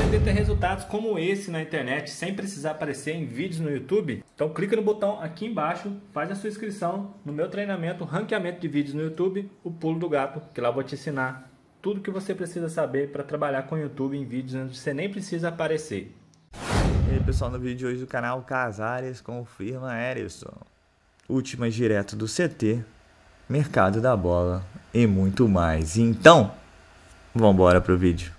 pretender ter resultados como esse na internet sem precisar aparecer em vídeos no YouTube? Então clica no botão aqui embaixo, faz a sua inscrição no meu treinamento Ranqueamento de Vídeos no YouTube, o Pulo do Gato, que lá eu vou te ensinar tudo que você precisa saber para trabalhar com o YouTube em vídeos onde você nem precisa aparecer. E aí pessoal, no vídeo de hoje do canal Casares confirma Erisson. Últimas direto do CT, mercado da bola e muito mais. Então, vamos embora pro vídeo.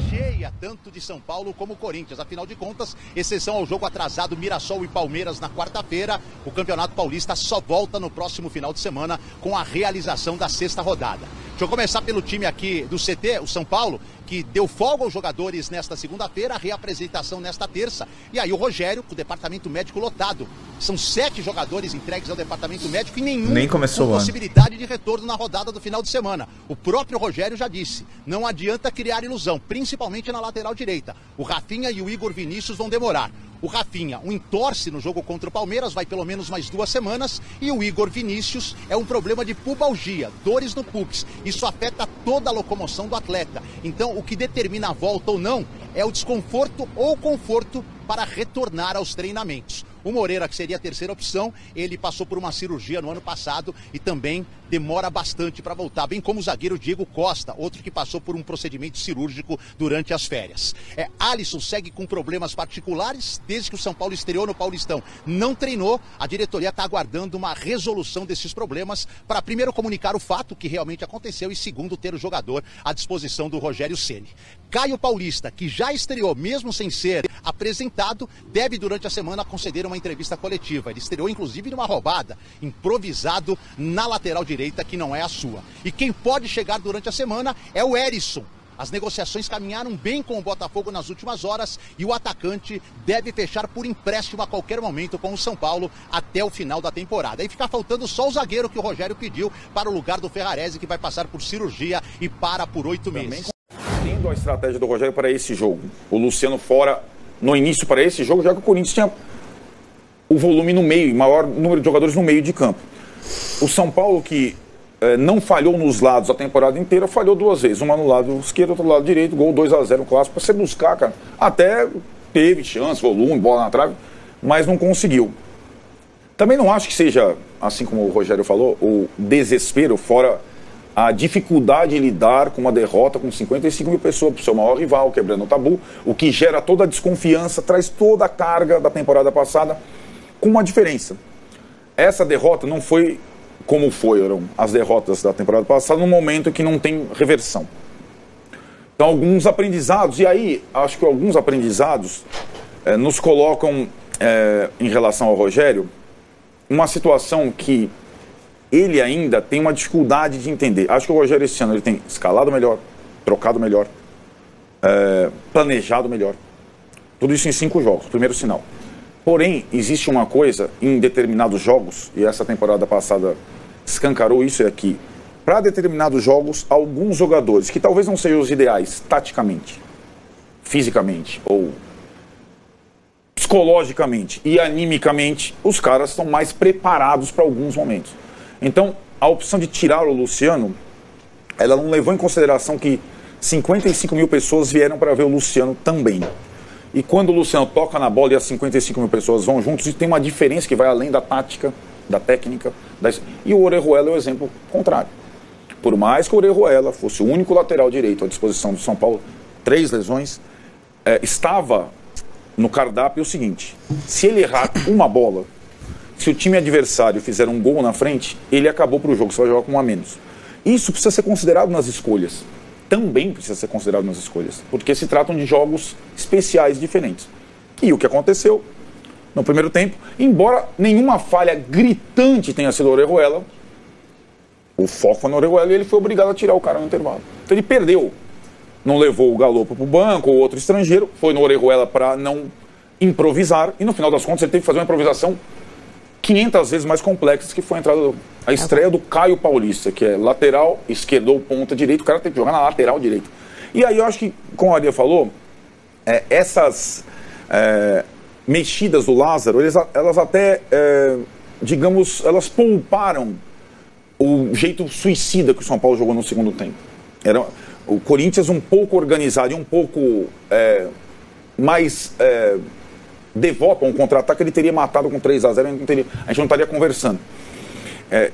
Cheia tanto de São Paulo como Corinthians, afinal de contas, exceção ao jogo atrasado Mirassol e Palmeiras na quarta-feira, o Campeonato Paulista só volta no próximo final de semana com a realização da sexta rodada. Deixa eu começar pelo time aqui do CT, o São Paulo, que deu folga aos jogadores nesta segunda-feira, a reapresentação nesta terça. E aí o Rogério, com o departamento médico lotado. São 7 jogadores entregues ao departamento médico e nenhum nem começou com possibilidade de retorno na rodada do final de semana. O próprio Rogério já disse, não adianta criar ilusão, principalmente na lateral direita. O Rafinha e o Igor Vinícius vão demorar. O Rafinha, um entorse no jogo contra o Palmeiras, vai pelo menos mais 2 semanas. E o Igor Vinícius é um problema de pubalgia, dores no pubis. Isso afeta toda a locomoção do atleta. Então, o que determina a volta ou não é o desconforto ou conforto para retornar aos treinamentos. O Moreira, que seria a terceira opção, ele passou por uma cirurgia no ano passado e também demora bastante para voltar, bem como o zagueiro Diego Costa, outro que passou por um procedimento cirúrgico durante as férias. Alisson segue com problemas particulares, desde que o São Paulo estreou no Paulistão. Não treinou, a diretoria está aguardando uma resolução desses problemas para primeiro comunicar o fato que realmente aconteceu e segundo ter o jogador à disposição do Rogério Ceni. Caio Paulista, que já estreou mesmo sem ser apresentado, deve durante a semana conceder uma entrevista coletiva. Ele estreou inclusive numa roubada, improvisado na lateral direita, que não é a sua. E quem pode chegar durante a semana é o Erisson. As negociações caminharam bem com o Botafogo nas últimas horas e o atacante deve fechar por empréstimo a qualquer momento com o São Paulo até o final da temporada. Aí fica faltando só o zagueiro que o Rogério pediu para o lugar do Ferrarese, que vai passar por cirurgia e para por 8 meses. Entendo a estratégia do Rogério para esse jogo. O Luciano fora no início para esse jogo, já que o Corinthians tinha o volume no meio, maior número de jogadores no meio de campo. O São Paulo, que não falhou nos lados a temporada inteira, falhou 2 vezes. Uma no lado esquerdo, outra no lado direito, gol 2-0 no clássico. Para você buscar, cara, até teve chance, volume, bola na trave, mas não conseguiu. Também não acho que seja, assim como o Rogério falou, o desespero, fora a dificuldade de lidar com uma derrota com 55 mil pessoas para o seu maior rival, quebrando o tabu, o que gera toda a desconfiança, traz toda a carga da temporada passada, com uma diferença. Essa derrota não foi como foram as derrotas da temporada passada, num momento que não tem reversão. Então, alguns aprendizados, e aí, acho que alguns aprendizados nos colocam, em relação ao Rogério, uma situação que ele ainda tem uma dificuldade de entender. Acho que o Rogério esse ano ele tem escalado melhor, trocado melhor, planejado melhor. Tudo isso em 5 jogos, primeiro sinal. Porém, existe uma coisa em determinados jogos, e essa temporada passada escancarou isso aqui. Para determinados jogos, alguns jogadores, que talvez não sejam os ideais taticamente, fisicamente ou psicologicamente e animicamente, os caras estão mais preparados para alguns momentos. Então, a opção de tirar o Luciano, ela não levou em consideração que 55 mil pessoas vieram para ver o Luciano também. E quando o Luciano toca na bola e as 55 mil pessoas vão juntos, tem uma diferença que vai além da tática, da técnica. E o Orejuela é o exemplo contrário. Por mais que o Orejuela fosse o único lateral direito à disposição do São Paulo, 3 lesões, estava no cardápio o seguinte: se ele errar uma bola, se o time adversário fizer um gol na frente, ele acabou para o jogo, você vai jogar com 1 a menos. Isso precisa ser considerado nas escolhas. Também precisa ser considerado nas escolhas, porque se tratam de jogos especiais diferentes. E o que aconteceu no primeiro tempo, embora nenhuma falha gritante tenha sido o Orejuela, o foco foi no Orejuela e ele foi obrigado a tirar o cara no intervalo. Então ele perdeu. Não levou o Galopo para o banco ou outro estrangeiro, foi no Orejuela para não improvisar, e no final das contas ele teve que fazer uma improvisação 500 vezes mais complexa, que foi a estreia do Caio Paulista, que é lateral esquerdo ou ponta direito. O cara tem que jogar na lateral direita. E aí eu acho que, como a Aria falou, essas mexidas do Lázaro, elas até, digamos, elas pouparam o jeito suicida que o São Paulo jogou no segundo tempo. o Corinthians um pouco organizado e um pouco mais devoto a um contra-ataque, ele teria matado com 3-0, a gente não estaria conversando.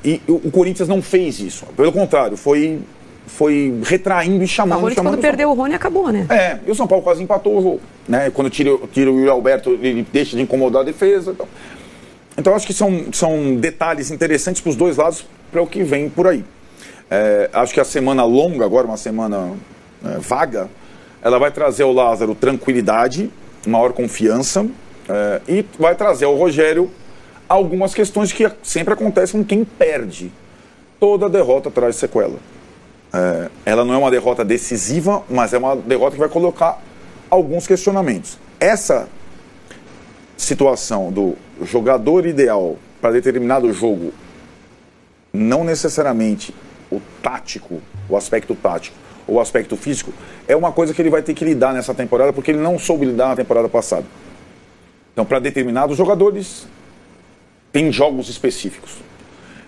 E o Corinthians não fez isso. Pelo contrário, foi retraindo e chamando. O Corinthians, quando perdeu o Rony, acabou, né? E o São Paulo quase empatou o jogo. Né? Quando tira o Yuri Alberto, ele deixa de incomodar a defesa. Então acho que são detalhes interessantes para os dois lados para o que vem por aí. Acho que a semana longa, agora uma semana vaga, ela vai trazer ao Lázaro tranquilidade, maior confiança, e vai trazer ao Rogério algumas questões que sempre acontecem com quem perde. Toda derrota traz sequela. Ela não é uma derrota decisiva, mas é uma derrota que vai colocar alguns questionamentos. Essa situação do jogador ideal para determinado jogo, não necessariamente o tático, o aspecto tático ou o aspecto físico, é uma coisa que ele vai ter que lidar nessa temporada, porque ele não soube lidar na temporada passada. Então, para determinados jogadores, tem jogos específicos.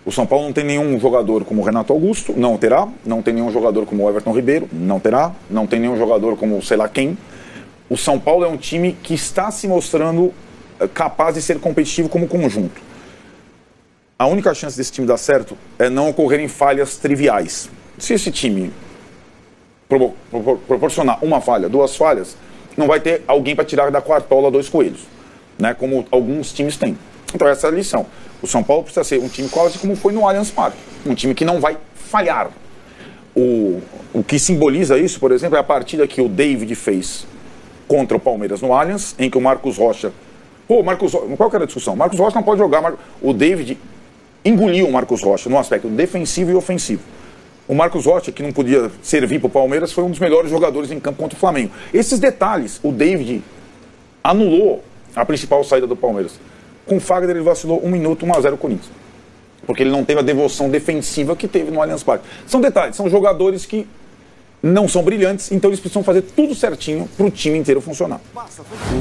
O São Paulo não tem nenhum jogador como o Renato Augusto, não terá. Não tem nenhum jogador como o Everton Ribeiro, não terá. Não tem nenhum jogador como sei lá quem. O São Paulo é um time que está se mostrando capaz de ser competitivo como conjunto. A única chance desse time dar certo é não ocorrerem falhas triviais. Se esse time proporcionar uma falha, 2 falhas, não vai ter alguém para tirar da quartola 2 coelhos, né, como alguns times têm. Então essa é a lição. O São Paulo precisa ser um time quase como foi no Allianz Parque. Um time que não vai falhar. O que simboliza isso, por exemplo, é a partida que o David fez contra o Palmeiras no Allianz, em que o Marcos Rocha... qual que era a discussão? Marcos Rocha não pode jogar. O David engoliu o Marcos Rocha no aspecto defensivo e ofensivo. O Marcos Rocha, que não podia servir para o Palmeiras, foi um dos melhores jogadores em campo contra o Flamengo. Esses detalhes, o David anulou a principal saída do Palmeiras. Com o Fagner ele vacilou 1 minuto, 1-0 o Corinthians. Porque ele não teve a devoção defensiva que teve no Allianz Parque. São detalhes, são jogadores que não são brilhantes, então eles precisam fazer tudo certinho para o time inteiro funcionar.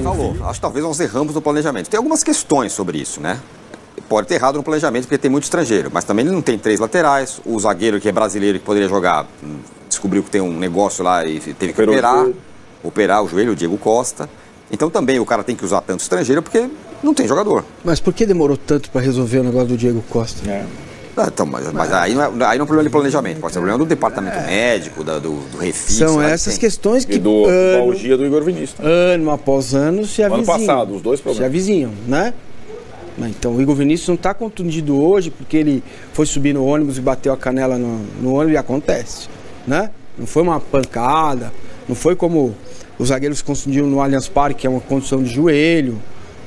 Falou, acho que talvez nós erramos no planejamento. Tem algumas questões sobre isso, né? Pode ter errado no planejamento porque tem muito estrangeiro, mas também ele não tem 3 laterais. O zagueiro que é brasileiro que poderia jogar descobriu que tem um negócio lá e teve que operar o joelho, o Diego Costa. Então também o cara tem que usar tanto estrangeiro porque não tem jogador. Mas por que demorou tanto para resolver o negócio do Diego Costa? Então, mas aí não é um problema de planejamento, pode ser um problema do departamento médico, do refis. São essas questões que... E do Paugia do Igor Vinícius. Ano após ano se avizinham. Ano passado, os dois problemas. Se avizinham, né? Então o Igor Vinícius não está contundido hoje porque ele foi subir no ônibus e bateu a canela no ônibus e acontece, né? Não foi uma pancada, não foi como os zagueiros se contundiram no Allianz Parque, que é uma condição de joelho,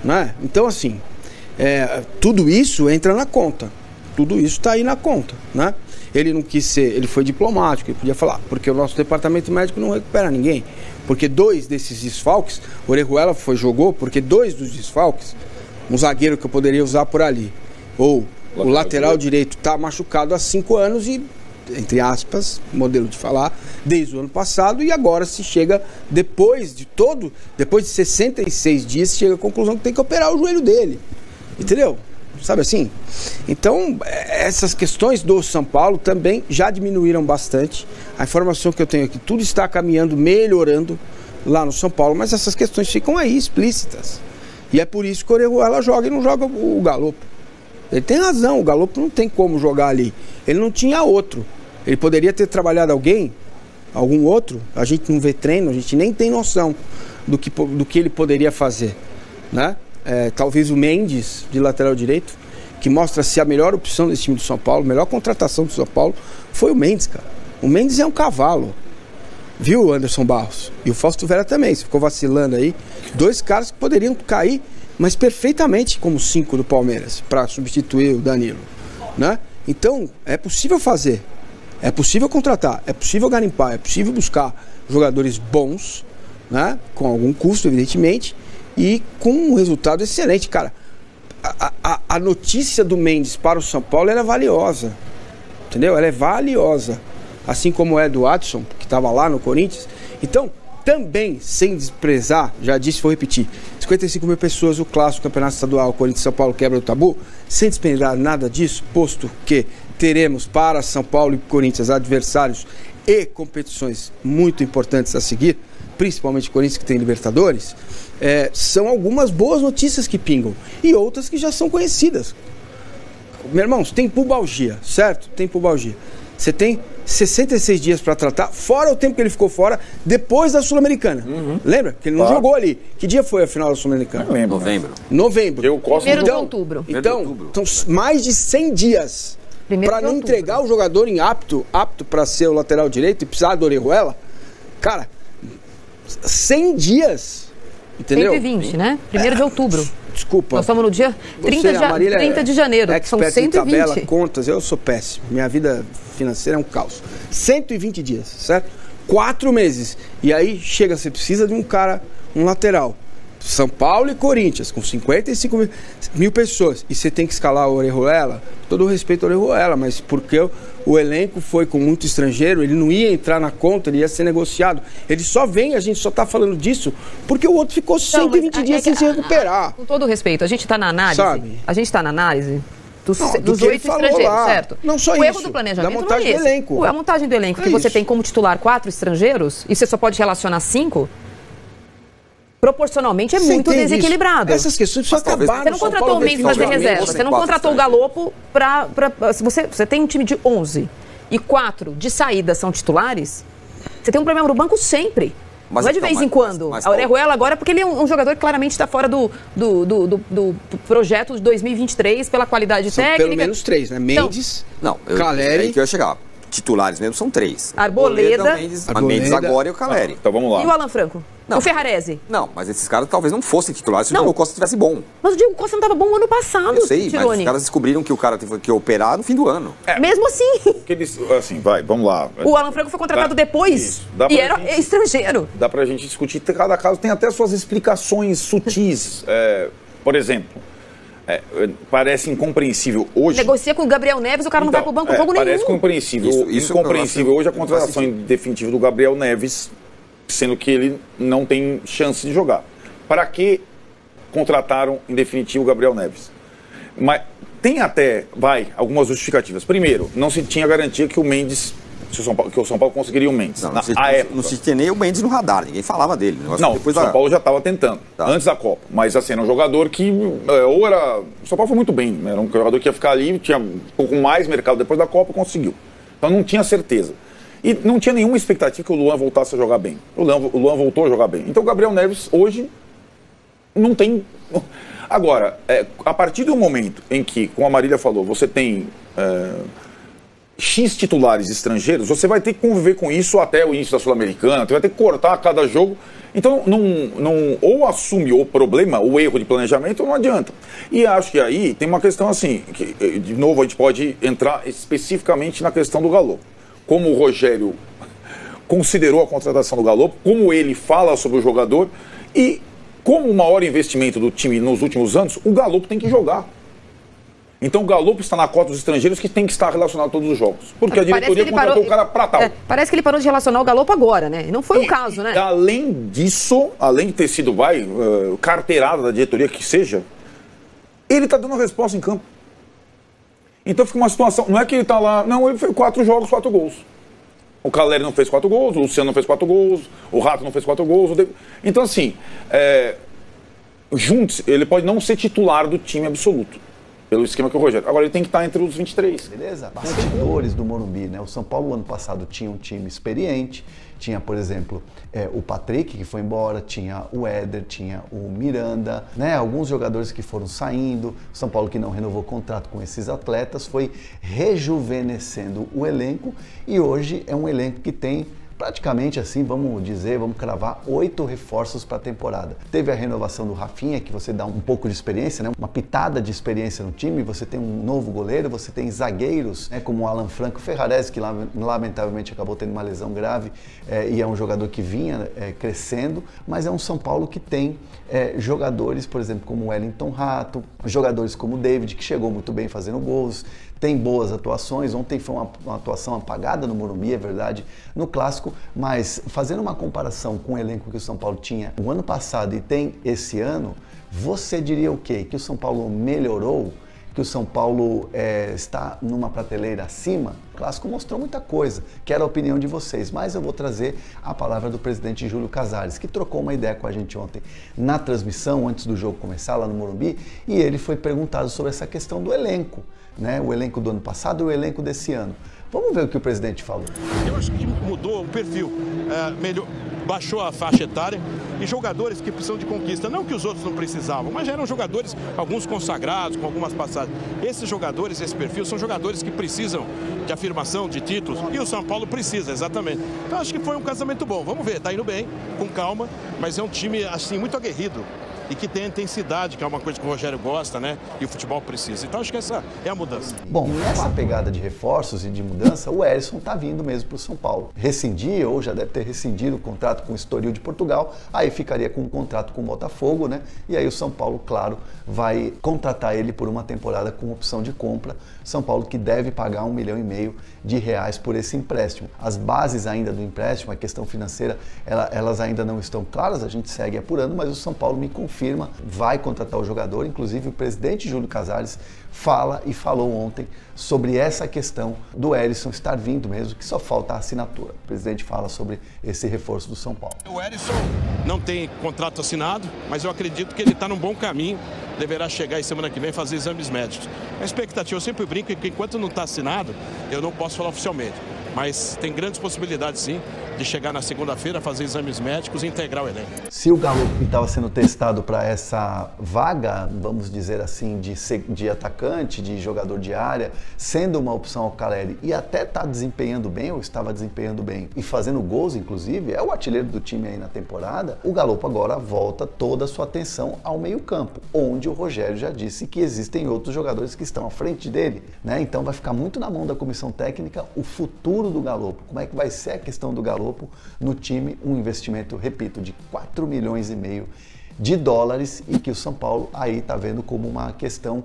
né? Então assim, tudo isso entra na conta, tudo isso está aí na conta, né? Ele não quis ser, ele foi diplomático, ele podia falar, porque o nosso departamento médico não recupera ninguém, porque 2 desses desfalques, o Orejuela jogou porque 2 dos desfalques, um zagueiro que eu poderia usar por ali, ou o lateral direito está machucado há 5 anos e, entre aspas, modelo de falar, desde o ano passado, e agora se chega, depois de 66 dias, se chega à conclusão que tem que operar o joelho dele, entendeu? Sabe assim? Então, essas questões do São Paulo também já diminuíram bastante. A informação que eu tenho aqui, tudo está caminhando, melhorando lá no São Paulo, mas essas questões ficam aí explícitas. E é por isso que o Orejuela joga e não joga o Galopo. Ele tem razão, o Galopo não tem como jogar ali. Ele não tinha outro. Ele poderia ter trabalhado algum outro. A gente não vê treino, a gente nem tem noção do que ele poderia fazer, né? Talvez o Mendes, de lateral direito, que mostra-se a melhor opção desse time do São Paulo, a melhor contratação do São Paulo, foi o Mendes, cara. O Mendes é um cavalo. Viu, Anderson Barros? E o Fausto Vera também, você ficou vacilando aí. 2 caras que poderiam cair, mas perfeitamente como 5 do Palmeiras, para substituir o Danilo, né? Então, é possível fazer, é possível contratar, é possível garimpar, é possível buscar jogadores bons, né? Com algum custo, evidentemente, e com um resultado excelente, cara. A notícia do Mendes para o São Paulo era valiosa, entendeu? Ela é valiosa. Assim como é do Adson, que estava lá no Corinthians. Então, também, sem desprezar, já disse, vou repetir, 55 mil pessoas, o clássico campeonato estadual, Corinthians e São Paulo quebra o tabu, sem desprezar nada disso, posto que teremos para São Paulo e Corinthians adversários e competições muito importantes a seguir, principalmente Corinthians que tem Libertadores, são algumas boas notícias que pingam e outras que já são conhecidas. Meu irmão, você tem pubalgia, certo? Tem pubalgia. Você tem 66 dias para tratar, fora o tempo que ele ficou fora depois da Sul-Americana. Lembra? Que ele não jogou ali. Que dia foi a final da Sul-Americana? Não lembro. Novembro. Eu gosto Primeiro de outubro. Então, mais de 100 dias para não entregar o jogador apto para ser o lateral direito e precisar do Orejuela. Cara, 100 dias. Entendeu? 120, né? 1º de outubro. Desculpa. Nós estamos no dia 30 de janeiro. São 120. Tabela, contas, eu sou péssimo. Minha vida financeira é um caos. 120 dias, certo? 4 meses. E aí chega, você precisa de um cara, um lateral. São Paulo e Corinthians, com 55 mil pessoas. E você tem que escalar o Orejuela. Todo o respeito ao Orejuela, mas porque o elenco foi com muito estrangeiro, ele não ia entrar na conta, ele ia ser negociado. Ele só vem, a gente só tá falando disso, porque o outro ficou 120 dias sem se recuperar. Com todo o respeito, a gente tá na análise. Sabe? A gente tá na análise dos 8 estrangeiros, lá. Certo? Não só o isso. erro do planejamento da montagem não é esse. do elenco. A montagem do elenco, que você tem como titular 4 estrangeiros e você só pode relacionar 5, proporcionalmente é muito desequilibrado. Essas questões precisam acabar. Você não contratou o Mendes para fazer reserva, você não contratou o Galopo para... Você tem um time de 11 e 4 de saída são titulares, você tem um problema no banco sempre. Mas não é de vez em quando. A Orejuela agora, porque ele é um jogador que claramente está fora do projeto de 2023 pela qualidade técnica. Pelo menos 3, né? Mendes, Caleri... Aí que eu ia chegar. Titulares mesmo são 3. Arboleda, Mendes agora e o Caleri. Então vamos lá. E o Alan Franco? Não. O Ferrarese? Não, mas esses caras talvez não fossem titulares se o Diego Costa estivesse bom. Mas o Diego Costa não estava bom ano passado, Eu sei, Tirone. mas os caras descobriram que o cara teve que operar no fim do ano. Mesmo assim. Assim, vamos lá. O Alan Franco foi contratado depois e era estrangeiro. Dá pra gente discutir, cada caso tem até suas explicações sutis. Por exemplo, parece incompreensível hoje... Negocia com o Gabriel Neves, o cara não vai pro banco jogo nenhum. Parece incompreensível hoje a contratação definitiva do Gabriel Neves, sendo que ele não tem chance de jogar. Para que contrataram em definitivo o Gabriel Neves? Mas tem até, algumas justificativas. Primeiro, não se tinha garantia que o Mendes... que o São Paulo conseguiria o Mendes. Não se tinha nem o Mendes no radar, ninguém falava dele. O São Paulo já estava tentando, antes da Copa. Mas assim, era um jogador que ou era... O São Paulo foi muito bem, era um jogador que ia ficar ali, tinha um pouco mais mercado depois da Copa, conseguiu. Então não tinha certeza. E não tinha nenhuma expectativa que o Luan voltasse a jogar bem. O Luan voltou a jogar bem. Então o Gabriel Neves hoje não tem... Agora, a partir do momento em que, como a Marília falou, você tem... X titulares estrangeiros, você vai ter que conviver com isso até o início da Sul-Americana, você vai ter que cortar a cada jogo. Então, ou assume o problema, o erro de planejamento, ou não adianta. E acho que aí tem uma questão assim, que, de novo, a gente pode entrar especificamente na questão do Galopo. Como o Rogério considerou a contratação do Galopo, como ele fala sobre o jogador e como o maior investimento do time nos últimos anos, o Galopo tem que jogar. Então o Galopo está na cota dos estrangeiros que tem que estar relacionado a todos os jogos. Porque a diretoria contratou o cara para tal. Parece que ele parou de relacionar o Galopo agora, né? Não foi o caso, né? Além disso, além de ter sido, carteirada da diretoria que seja, ele está dando a resposta em campo. Então fica uma situação, não é que ele está lá, não, ele fez 4 jogos, 4 gols. O Caleri não fez 4 gols, o Luciano não fez 4 gols, o Rato não fez 4 gols. Então assim, juntos, ele pode não ser titular do time absoluto. Pelo esquema que o Rogério. Agora ele tem que estar entre os 23. Beleza? Bastidores do Morumbi, né? O São Paulo ano passado tinha um time experiente, tinha, por exemplo, o Patrick, que foi embora, tinha o Éder, tinha o Miranda, né? Alguns jogadores que foram saindo, o São Paulo que não renovou contrato com esses atletas, foi rejuvenescendo o elenco e hoje é um elenco que tem praticamente assim, vamos cravar 8 reforços para a temporada. Teve a renovação do Rafinha, que você dá um pouco de experiência, né? Uma pitada de experiência no time, você tem um novo goleiro, você tem zagueiros, né? Como o Alan Franco, Ferrarese, que lamentavelmente acabou tendo uma lesão grave e é um jogador que vinha crescendo, mas é um São Paulo que tem jogadores, por exemplo, como o Wellington Rato, jogadores como o David, que chegou muito bem fazendo gols, tem boas atuações. Ontem foi uma atuação apagada no Morumbi, é verdade, no Clássico, mas fazendo uma comparação com o elenco que o São Paulo tinha o ano passado e tem esse ano, você diria o quê? Que o São Paulo melhorou? que o São Paulo está numa prateleira acima, o Clássico mostrou muita coisa, quero a opinião de vocês, mas eu vou trazer a palavra do presidente Júlio Casares, que trocou uma ideia com a gente ontem na transmissão, antes do jogo começar lá no Morumbi, e ele foi perguntado sobre essa questão do elenco, né? O elenco do ano passado e o elenco desse ano. Vamos ver o que o presidente falou. Eu acho que mudou o perfil, baixou a faixa etária e jogadores que precisam de conquista. Não que os outros não precisavam, mas já eram jogadores, alguns consagrados, com algumas passagens. Esses jogadores, esse perfil, são jogadores que precisam de afirmação, de títulos, e o São Paulo precisa, exatamente. Então acho que foi um casamento bom. Vamos ver, tá indo bem, com calma, mas é um time assim muito aguerrido e que tem intensidade, que é uma coisa que o Rogério gosta, né? E o futebol precisa. Então acho que essa é a mudança. Bom, nessa pegada de reforços e de mudança, o Herisson tá vindo mesmo para o São Paulo. Rescindir, ou já deve ter rescindido o contrato com o Estoril de Portugal, aí ficaria com um contrato com o Botafogo, né? E aí o São Paulo, claro, vai contratar ele por uma temporada com opção de compra. São Paulo que deve pagar R$1,5 milhão por esse empréstimo. As bases ainda do empréstimo, a questão financeira, elas ainda não estão claras, a gente segue apurando, mas o São Paulo me confirma, vai contratar o jogador. Inclusive o presidente Júlio Casares fala e falou ontem sobre essa questão do Herisson estar vindo mesmo, que só falta a assinatura. O presidente fala sobre esse reforço do São Paulo. O Herisson não tem contrato assinado, mas eu acredito que ele está num bom caminho. Deverá chegar aí semana que vem fazer exames médicos. A expectativa, eu sempre brinco que enquanto não está assinado, eu não posso falar oficialmente. Mas tem grandes possibilidades, sim, de chegar na segunda-feira, fazer exames médicos e integrar o elenco. Se o Galo que estava sendo testado para essa vaga, vamos dizer assim, de atacante, de jogador de área, sendo uma opção ao Caleri e até está desempenhando bem, ou estava desempenhando bem, e fazendo gols, inclusive, é o artilheiro do time aí na temporada, o Galo agora volta toda a sua atenção ao meio-campo, onde o Rogério já disse que existem outros jogadores que estão à frente dele, né? Então vai ficar muito na mão da comissão técnica o futuro do Galo. Como é que vai ser a questão do Galo no time, um investimento, repito, de R$4,5 milhões e que o São Paulo aí está vendo como uma questão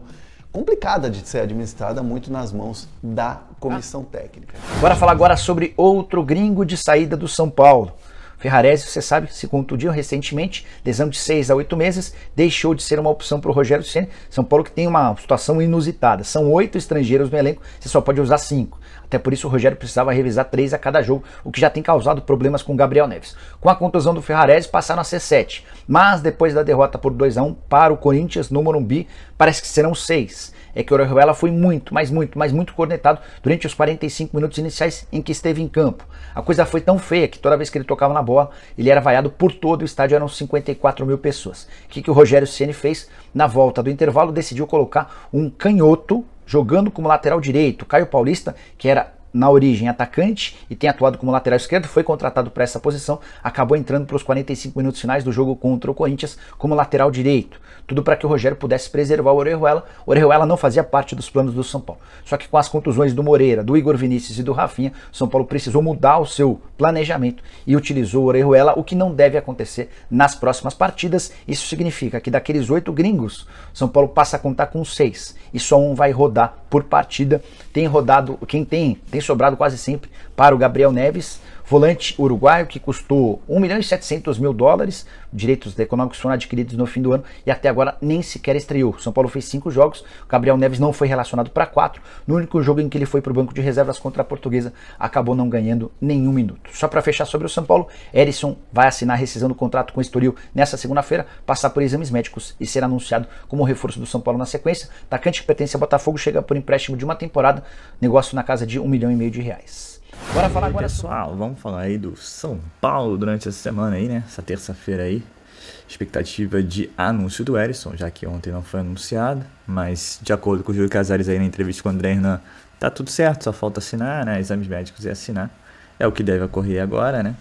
complicada de ser administrada, muito nas mãos da comissão técnica. Bora falar agora sobre outro gringo de saída do São Paulo. Ferrarese, você sabe, se contundiu recentemente, lesão de 6 a 8 meses, deixou de ser uma opção para o Rogério Ceni. São Paulo que tem uma situação inusitada, são 8 estrangeiros no elenco, você só pode usar 5. Até por isso o Rogério precisava revisar 3 a cada jogo, o que já tem causado problemas com o Gabriel Neves. Com a contusão do Ferrarese passaram a ser 7, mas depois da derrota por 2 a 1 para o Corinthians no Morumbi, parece que serão 6. É que o Orejuela foi muito cornetado durante os 45 minutos iniciais em que esteve em campo. A coisa foi tão feia que toda vez que ele tocava na bola, ele era vaiado por todo o estádio, eram 54 mil pessoas. O que o Rogério Ceni fez? Na volta do intervalo, decidiu colocar um canhoto jogando como lateral direito. Caio Paulista, que era na origem atacante e tem atuado como lateral esquerdo, foi contratado para essa posição, acabou entrando para os 45 minutos finais do jogo contra o Corinthians como lateral direito. Tudo para que o Rogério pudesse preservar o Orejuela. O Orejuela não fazia parte dos planos do São Paulo. Só que com as contusões do Moreira, do Igor Vinícius e do Rafinha, o São Paulo precisou mudar o seu planejamento e utilizou o Orejuela, o que não deve acontecer nas próximas partidas. Isso significa que daqueles 8 gringos, o São Paulo passa a contar com 6 e só um vai rodar por partida. Tem rodado, quem tem sobrado quase sempre para o Gabriel Neves, volante uruguaio que custou $1,7 milhão, direitos econômicos foram adquiridos no fim do ano e até agora nem sequer estreou. São Paulo fez 5 jogos, o Gabriel Neves não foi relacionado para 4, no único jogo em que ele foi para o banco de reservas contra a Portuguesa, acabou não ganhando nenhum minuto. Só para fechar sobre o São Paulo, Herisson vai assinar a rescisão do contrato com o Estoril nessa segunda-feira, passar por exames médicos e ser anunciado como reforço do São Paulo na sequência. Atacante que pertence ao Botafogo chega por empréstimo de uma temporada, negócio na casa de R$1,5 milhão. Bora falar agora, pessoal, vamos falar aí do São Paulo durante essa semana aí, né? Essa terça-feira aí. Expectativa de anúncio do Herisson, já que ontem não foi anunciado, mas de acordo com o Júlio Casares aí na entrevista com o André Hernan, tá tudo certo, só falta assinar, né? Exames médicos e assinar. É o que deve ocorrer agora, né?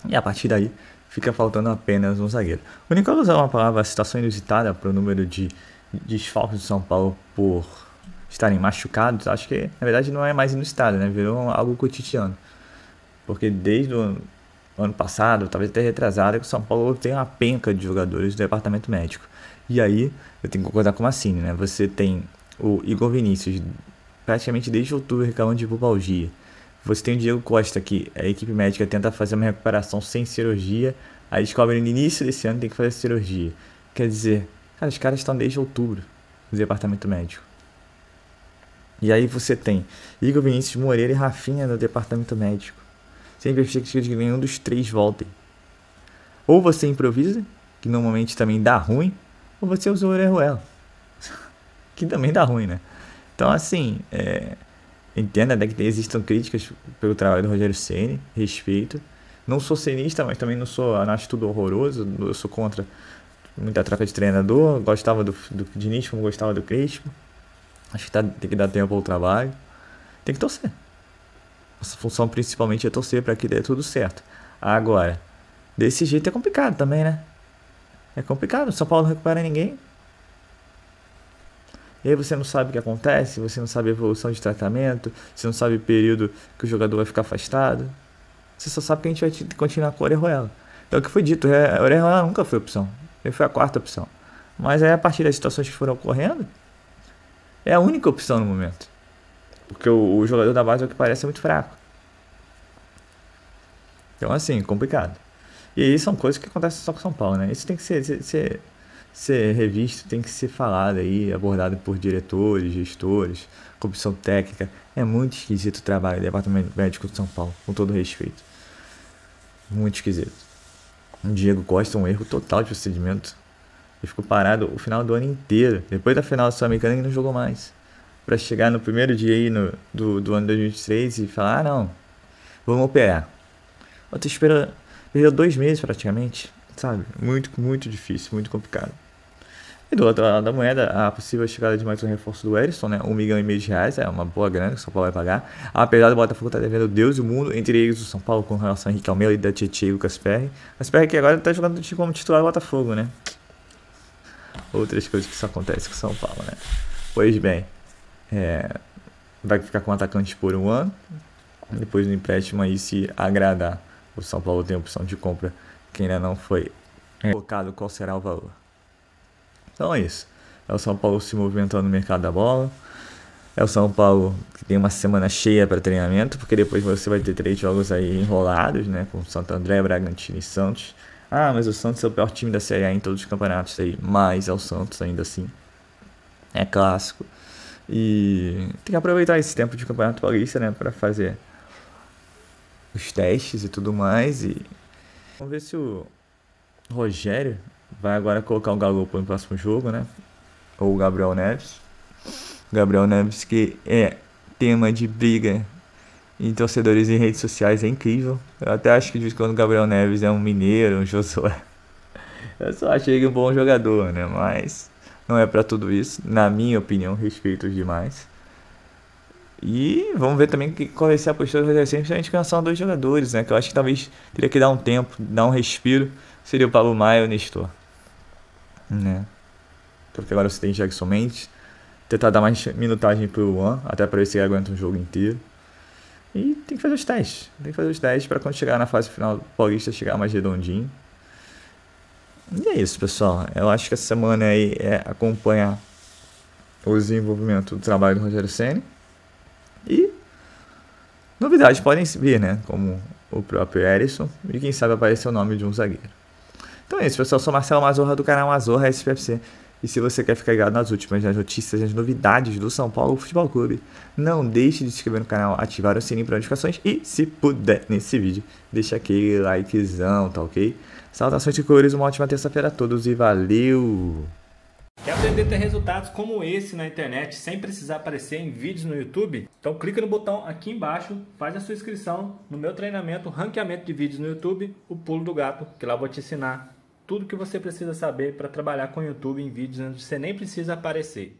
E a partir daí fica faltando apenas um zagueiro. O Nicolas usou uma palavra, situação inusitada para o número de desfalques do São Paulo por estarem machucados. Acho que na verdade não é mais inusitado, né? Virou algo cotidiano, porque desde o ano passado, talvez até retrasado, que o São Paulo tem uma penca de jogadores do departamento médico. E aí eu tenho que concordar com o Massini, né? Você tem o Igor Vinícius praticamente desde outubro reclamando de pubalgia. Você tem o Diego Costa, que a equipe médica tenta fazer uma recuperação sem cirurgia, aí descobre no início desse ano tem que fazer cirurgia. Quer dizer, cara, os caras estão desde outubro no departamento médico. E aí você tem Igor Vinícius, Moreira e Rafinha no departamento médico. Sem perspectiva de que nenhum dos três voltem. Ou você improvisa, que normalmente também dá ruim, ou você usa o Orejuela, que também dá ruim, né? Então, assim, entenda, né, que existam críticas pelo trabalho do Rogério Ceni, respeito. Não sou cenista, mas também não acho tudo horroroso. Eu sou contra muita troca de treinador. Gostava do Diniz como gostava do Crespo. Acho que tem que dar tempo ao trabalho. Tem que torcer. Nossa função principalmente é torcer para que dê tudo certo. Agora, desse jeito é complicado também, né? É complicado. O São Paulo não recupera ninguém. E aí você não sabe o que acontece, você não sabe a evolução de tratamento, você não sabe o período que o jogador vai ficar afastado. Você só sabe que a gente vai continuar com o Orejuela. É o que foi dito, o Orejuela nunca foi opção. Ele foi a quarta opção. Mas aí, a partir das situações que foram ocorrendo, é a única opção no momento. Porque o jogador da base, é o que parece, é muito fraco. Então, assim, complicado. E aí são coisas que acontecem só com São Paulo, né? Isso tem que ser revisto, tem que ser falado aí, abordado por diretores, gestores, comissão técnica. É muito esquisito o trabalho do departamento médico de São Paulo, com todo respeito. Muito esquisito. O Diego Costa, um erro total de procedimento. Ele ficou parado o final do ano inteiro. Depois da final da Sul-Americana, ele não jogou mais. Pra chegar no primeiro dia aí do ano 2023 e falar, não, vamos operar. Outra espera, perdeu 2 meses praticamente, sabe? Muito, muito difícil, muito complicado. E do outro lado da moeda, a possível chegada de mais um reforço do Erisson, né? R$1,5 milhão, é uma boa grana que o São Paulo vai pagar. Apesar do Botafogo estar devendo Deus e o mundo, entre eles o São Paulo com relação a Henrique Almeida e da Tietchan e o Lucas Perry. Lucas Perry que agora está jogando como titular do Botafogo, né? Outras coisas que isso acontece com o São Paulo, né? Pois bem, vai ficar com atacantes por 1 ano. Depois do empréstimo aí, se agradar, o São Paulo tem a opção de compra que ainda não foi colocado qual será o valor. Então é isso. É o São Paulo se movimentando no mercado da bola. É o São Paulo que tem uma semana cheia para treinamento, porque depois você vai ter 3 jogos aí enrolados, né? Com Santo André, Bragantino e Santos. Ah, mas o Santos é o pior time da Série A em todos os campeonatos aí. Mas é o Santos ainda assim. É clássico. E tem que aproveitar esse tempo de Campeonato Paulista, né? Para fazer os testes e tudo mais. E vamos ver se o Rogério vai agora colocar o Galopo no próximo jogo, né? Ou o Gabriel Neves. Gabriel Neves que é tema de briga em torcedores em redes sociais, é incrível. Eu até acho que de vez em quando o Gabriel Neves é um mineiro, um Josué. Eu só achei ele um bom jogador, né? Mas não é pra tudo isso. Na minha opinião, respeito os demais. E vamos ver também qual vai ser a postura do Rogério Ceni, principalmente com relação a 2 jogadores, né? Que eu acho que talvez teria que dar um tempo, dar um respiro. Seria o Pablo Maia e o Nestor, né? Porque agora você tem Jackson Mendes. Tentar dar mais minutagem pro Luan, até para ver se ele aguenta um jogo inteiro. E tem que fazer os testes. Tem que fazer os testes para quando chegar na fase final do Paulista chegar mais redondinho. E é isso, pessoal. Eu acho que essa semana aí é acompanhar o desenvolvimento do trabalho do Rogério Ceni. E novidades podem vir, né? Como o próprio Erisson. E quem sabe aparecer o nome de um zagueiro. Então é isso, pessoal. Eu sou Marcelo Mazorra do canal Mazorra SPFC. E se você quer ficar ligado nas últimas notícias e as novidades do São Paulo Futebol Clube, não deixe de se inscrever no canal, ativar o sininho para notificações e, se puder, nesse vídeo, deixa aquele likezão, tá ok? Saudações de cores, uma ótima terça-feira a todos e valeu! Quer aprender a ter resultados como esse na internet sem precisar aparecer em vídeos no YouTube? Então clica no botão aqui embaixo, faz a sua inscrição no meu treinamento Ranqueamento de Vídeos no YouTube, o Pulo do Gato, que lá eu vou te ensinar tudo que você precisa saber para trabalhar com o YouTube em vídeos onde você nem precisa aparecer.